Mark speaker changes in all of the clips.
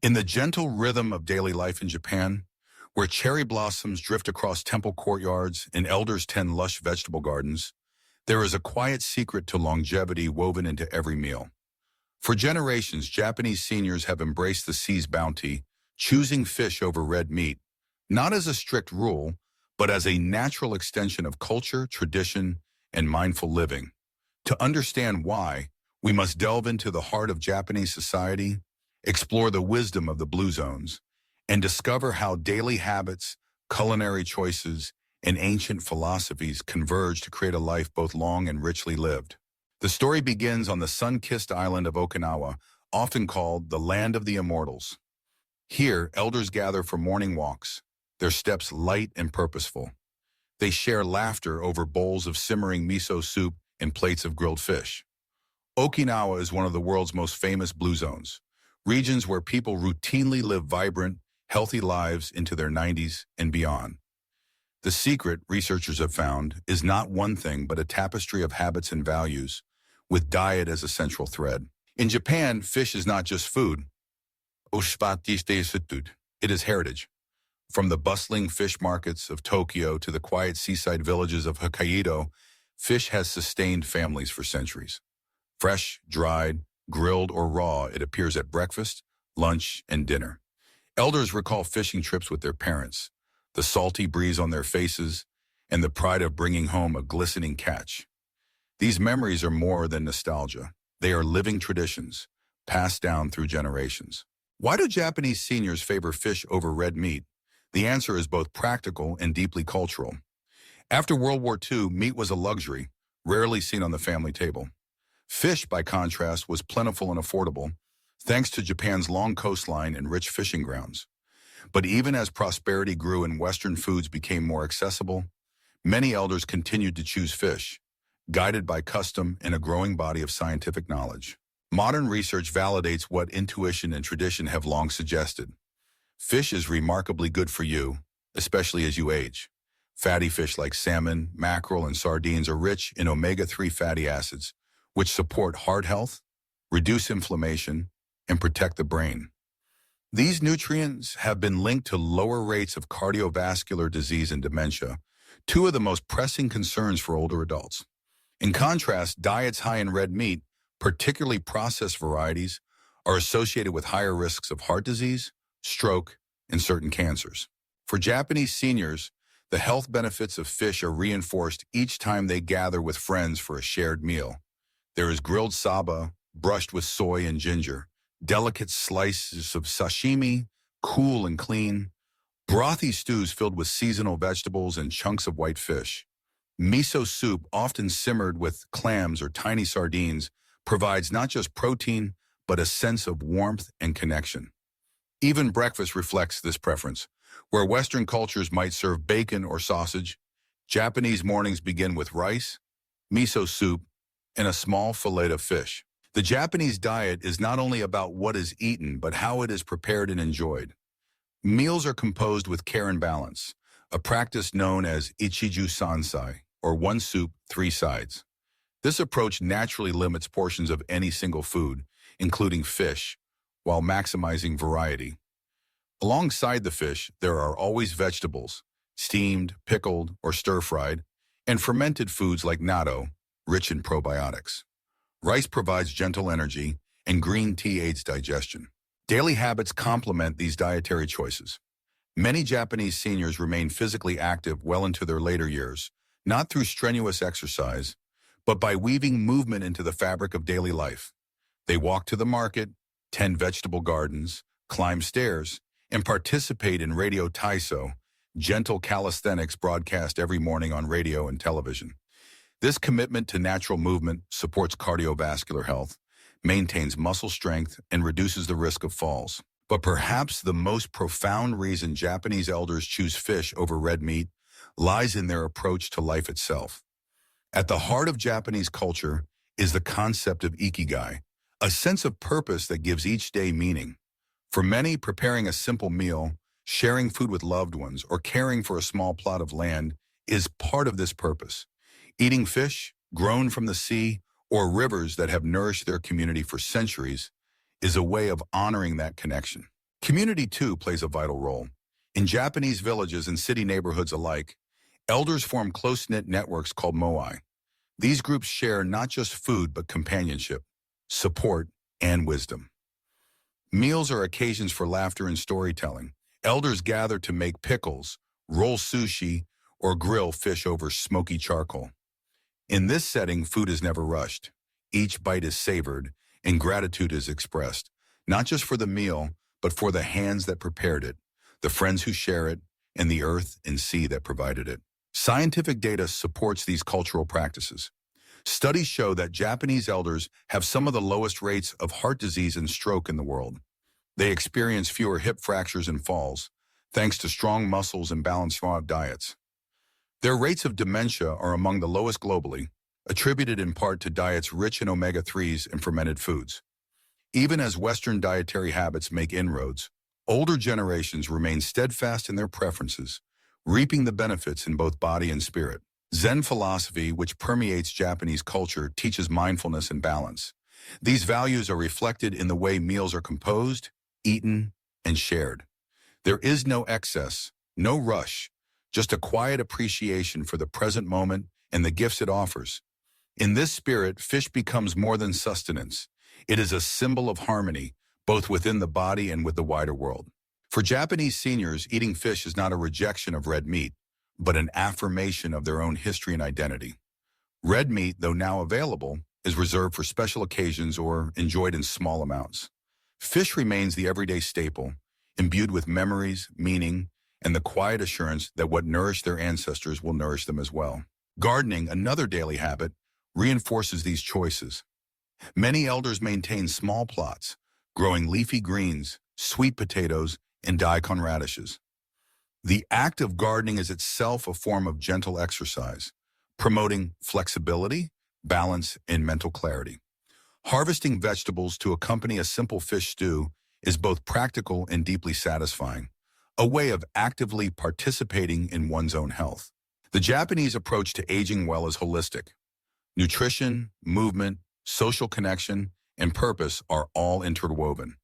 Speaker 1: In the gentle rhythm of daily life in Japan, where cherry blossoms drift across temple courtyards and elders tend lush vegetable gardens, there is a quiet secret to longevity woven into every meal. For generations, Japanese seniors have embraced the sea's bounty, choosing fish over red meat, not as a strict rule, but as a natural extension of culture, tradition, and mindful living. To understand why, we must delve into the heart of Japanese society, explore the wisdom of the blue zones, and discover how daily habits, culinary choices, and ancient philosophies converge to create a life both long and richly lived. The story begins on the sun-kissed island of Okinawa, often called the land of the immortals. Here, elders gather for morning walks, their steps light and purposeful. They share laughter over bowls of simmering miso soup and plates of grilled fish. Okinawa is one of the world's most famous blue zones, regions where people routinely live vibrant, healthy lives into their 90s and beyond. The secret, researchers have found, is not one thing but a tapestry of habits and values, with diet as a central thread. In Japan, fish is not just food. It is heritage. From the bustling fish markets of Tokyo to the quiet seaside villages of Hokkaido, fish has sustained families for centuries. Fresh, dried, grilled, or raw, it appears at breakfast, lunch, and dinner. Elders recall fishing trips with their parents, the salty breeze on their faces, and the pride of bringing home a glistening catch. These memories are more than nostalgia. They are living traditions, passed down through generations. Why do Japanese seniors favor fish over red meat? The answer is both practical and deeply cultural. After World War II, meat was a luxury, rarely seen on the family table. Fish, by contrast, was plentiful and affordable, thanks to Japan's long coastline and rich fishing grounds. But even as prosperity grew and Western foods became more accessible, many elders continued to choose fish, guided by custom and a growing body of scientific knowledge. Modern research validates what intuition and tradition have long suggested. Fish is remarkably good for you, especially as you age. Fatty fish like salmon, mackerel, and sardines are rich in omega-3 fatty acids, which support heart health, reduce inflammation, and protect the brain. These nutrients have been linked to lower rates of cardiovascular disease and dementia, two of the most pressing concerns for older adults. In contrast, diets high in red meat, particularly processed varieties, are associated with higher risks of heart disease, stroke, and certain cancers. For Japanese seniors, the health benefits of fish are reinforced each time they gather with friends for a shared meal. There is grilled saba, brushed with soy and ginger, delicate slices of sashimi, cool and clean, brothy stews filled with seasonal vegetables and chunks of white fish. Miso soup, often simmered with clams or tiny sardines, provides not just protein, but a sense of warmth and connection. Even breakfast reflects this preference. Where Western cultures might serve bacon or sausage, Japanese mornings begin with rice, miso soup, and a small fillet of fish. The Japanese diet is not only about what is eaten, but how it is prepared and enjoyed. Meals are composed with care and balance, a practice known as ichiju sansai, or one soup, three sides. This approach naturally limits portions of any single food, including fish, while maximizing variety. Alongside the fish, there are always vegetables, steamed, pickled, or stir-fried, and fermented foods like natto, rich in probiotics. Rice provides gentle energy, and green tea aids digestion. Daily habits complement these dietary choices. Many Japanese seniors remain physically active well into their later years, not through strenuous exercise, but by weaving movement into the fabric of daily life. They walk to the market, tend vegetable gardens, climb stairs, and participate in radio taiso, gentle calisthenics broadcast every morning on radio and television. This commitment to natural movement supports cardiovascular health, maintains muscle strength, and reduces the risk of falls. But perhaps the most profound reason Japanese elders choose fish over red meat lies in their approach to life itself. At the heart of Japanese culture is the concept of ikigai, a sense of purpose that gives each day meaning. For many, preparing a simple meal, sharing food with loved ones, or caring for a small plot of land is part of this purpose. Eating fish, grown from the sea, or rivers that have nourished their community for centuries is a way of honoring that connection. Community, too, plays a vital role. In Japanese villages and city neighborhoods alike, elders form close-knit networks called moai. These groups share not just food but companionship, support, and wisdom. Meals are occasions for laughter and storytelling. Elders gather to make pickles, roll sushi, or grill fish over smoky charcoal. In this setting, food is never rushed. Each bite is savored, and gratitude is expressed, not just for the meal, but for the hands that prepared it, the friends who share it, and the earth and sea that provided it. Scientific data supports these cultural practices. Studies show that Japanese elders have some of the lowest rates of heart disease and stroke in the world. They experience fewer hip fractures and falls, thanks to strong muscles and balanced diets. Their rates of dementia are among the lowest globally, attributed in part to diets rich in omega-3s and fermented foods. Even as Western dietary habits make inroads, older generations remain steadfast in their preferences, reaping the benefits in both body and spirit. Zen philosophy, which permeates Japanese culture, teaches mindfulness and balance. These values are reflected in the way meals are composed, eaten, and shared. There is no excess, no rush, just a quiet appreciation for the present moment and the gifts it offers. In this spirit, fish becomes more than sustenance. It is a symbol of harmony, both within the body and with the wider world. For Japanese seniors, eating fish is not a rejection of red meat, but an affirmation of their own history and identity. Red meat, though now available, is reserved for special occasions or enjoyed in small amounts. Fish remains the everyday staple, imbued with memories, meaning, and the quiet assurance that what nourished their ancestors will nourish them as well. Gardening, another daily habit, reinforces these choices. Many elders maintain small plots, growing leafy greens, sweet potatoes, and daikon radishes. The act of gardening is itself a form of gentle exercise, promoting flexibility, balance, and mental clarity. Harvesting vegetables to accompany a simple fish stew is both practical and deeply satisfying, a way of actively participating in one's own health. The Japanese approach to aging well is holistic. Nutrition, movement, social connection, and purpose are all interwoven.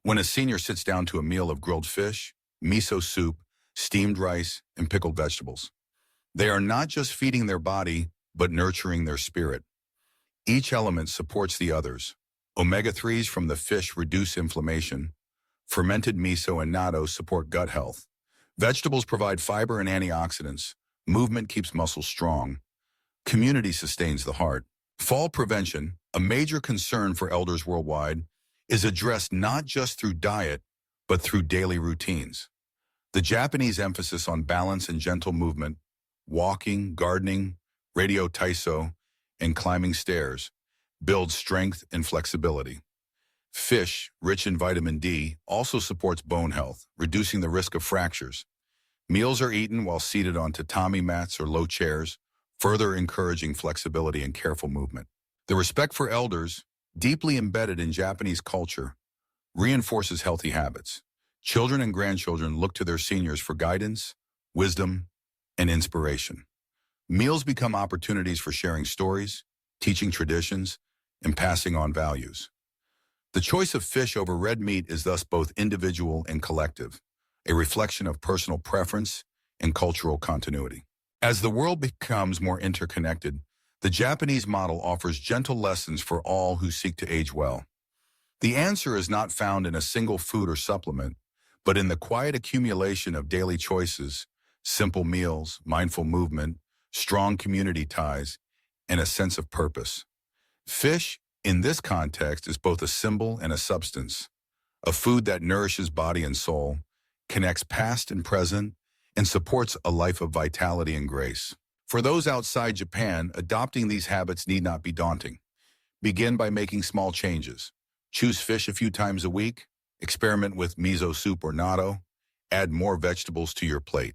Speaker 1: When a senior sits down to a meal of grilled fish, miso soup, steamed rice, and pickled vegetables, they are not just feeding their body, but nurturing their spirit. Each element supports the others. Omega-3s from the fish reduce inflammation. Fermented miso and natto support gut health. Vegetables provide fiber and antioxidants. Movement keeps muscles strong. Community sustains the heart. Fall prevention, a major concern for elders worldwide, is addressed not just through diet, but through daily routines. The Japanese emphasis on balance and gentle movement, walking, gardening, radio taiso, and climbing stairs, builds strength and flexibility. Fish, rich in vitamin D, also supports bone health, reducing the risk of fractures. Meals are eaten while seated on tatami mats or low chairs, further encouraging flexibility and careful movement. The respect for elders, deeply embedded in Japanese culture, reinforces healthy habits. Children and grandchildren look to their seniors for guidance, wisdom, and inspiration. Meals become opportunities for sharing stories, teaching traditions, and passing on values. The choice of fish over red meat is thus both individual and collective, a reflection of personal preference and cultural continuity. As the world becomes more interconnected, the Japanese model offers gentle lessons for all who seek to age well. The answer is not found in a single food or supplement, but in the quiet accumulation of daily choices, simple meals, mindful movement, strong community ties, and a sense of purpose. Fish, in this context, is both a symbol and a substance, a food that nourishes body and soul, connects past and present, and supports a life of vitality and grace. For those outside Japan, adopting these habits need not be daunting. Begin by making small changes. Choose fish a few times a week, experiment with miso soup or natto, add more vegetables to your plate.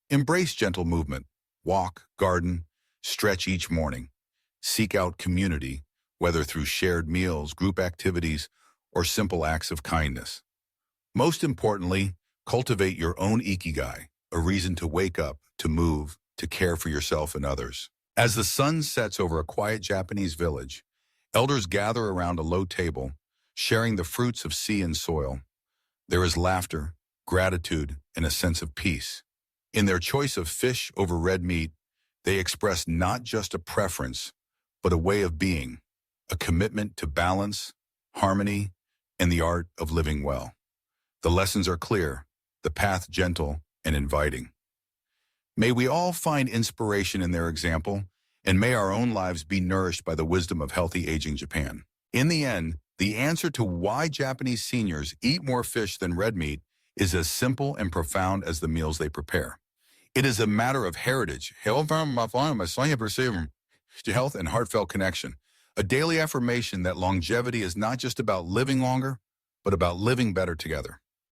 Speaker 1: Embrace gentle movement. Walk, garden, stretch each morning. Seek out community, whether through shared meals, group activities, or simple acts of kindness. Most importantly, cultivate your own ikigai, a reason to wake up, to move, to care for yourself and others. As the sun sets over a quiet Japanese village, elders gather around a low table, sharing the fruits of sea and soil. There is laughter, gratitude, and a sense of peace. In their choice of fish over red meat, they express not just a preference, but a way of being, a commitment to balance, harmony, and the art of living well. The lessons are clear, the path gentle and inviting. May we all find inspiration in their example, and may our own lives be nourished by the wisdom of healthy aging Japan. In the end, the answer to why Japanese seniors eat more fish than red meat is as simple and profound as the meals they prepare. It is a matter of heritage, health and heartfelt connection, a daily affirmation that longevity is not just about living longer, but about living better together.